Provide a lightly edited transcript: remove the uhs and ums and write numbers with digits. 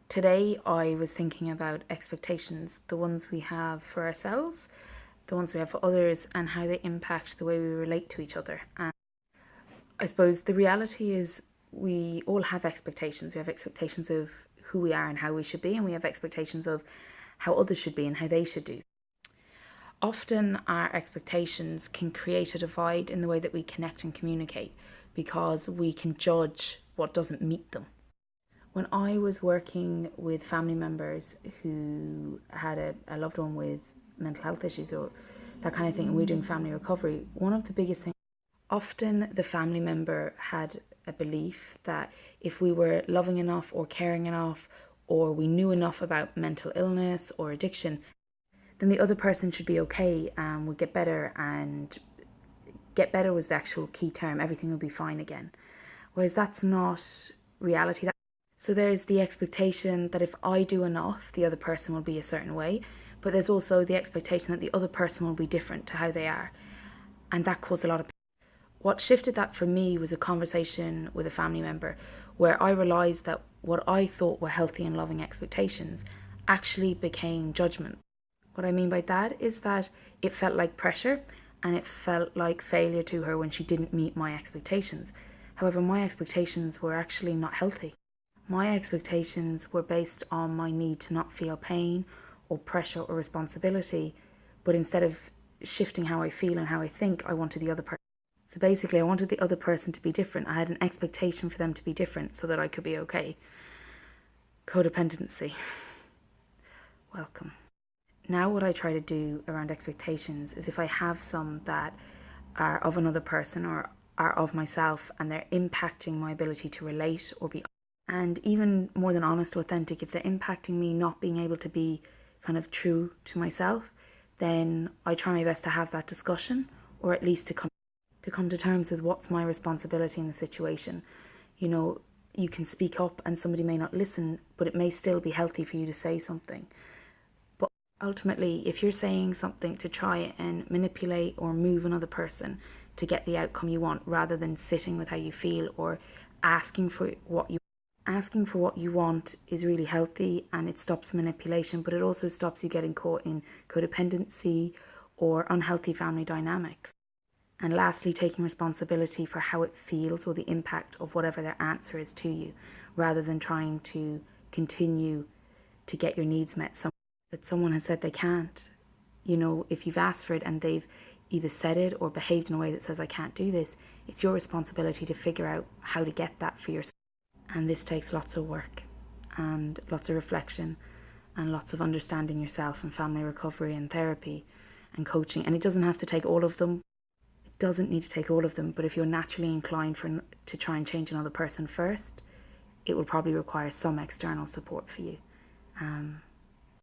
Today I was thinking about expectations, the ones we have for ourselves, the ones we have for others, and how they impact the way we relate to each other. And I suppose the reality is we all have expectations. We have expectations of who we are and how we should be, and we have expectations of how others should be and how they should do. Often our expectations can create a divide in the way that we connect and communicate because we can judge what doesn't meet them. When I was working with family members who had a loved one with mental health issues or that kind of thing, and we were doing family recovery, one of the biggest things, often the family member had a belief that if we were loving enough or caring enough or we knew enough about mental illness or addiction, then the other person should be okay and would get better, and get better was the actual key term. Everything would be fine again. Whereas that's not reality. So there's the expectation that if I do enough, the other person will be a certain way. But there's also the expectation that the other person will be different to how they are. And that caused a lot of... What shifted that for me was a conversation with a family member where I realised that what I thought were healthy and loving expectations actually became judgment. What I mean by that is that it felt like pressure and it felt like failure to her when she didn't meet my expectations. However, my expectations were actually not healthy. My expectations were based on my need to not feel pain or pressure or responsibility, but instead of shifting how I feel and how I think, I wanted the other person. So basically, I wanted the other person to be different. I had an expectation for them to be different so that I could be okay. Codependency. Welcome. Now what I try to do around expectations is if I have some that are of another person or are of myself and they're impacting my ability to relate or be, and even more than honest, authentic, if they're impacting me not being able to be kind of true to myself, then I try my best to have that discussion, or at least to come to terms with what's my responsibility in the situation. You know, you can speak up and somebody may not listen, but it may still be healthy for you to say something. But ultimately, if you're saying something to try and manipulate or move another person to get the outcome you want, rather than sitting with how you feel or asking for what you want, is really healthy, and it stops manipulation, but it also stops you getting caught in codependency or unhealthy family dynamics. And lastly, taking responsibility for how it feels or the impact of whatever their answer is to you, rather than trying to continue to get your needs met that someone has said they can't. You know, if you've asked for it and they've either said it or behaved in a way that says I can't do this, it's your responsibility to figure out how to get that for yourself. And this takes lots of work and lots of reflection and lots of understanding yourself and family recovery and therapy and coaching. And it doesn't have to take all of them. It doesn't need to take all of them. But if you're naturally inclined to try and change another person first, it will probably require some external support for you.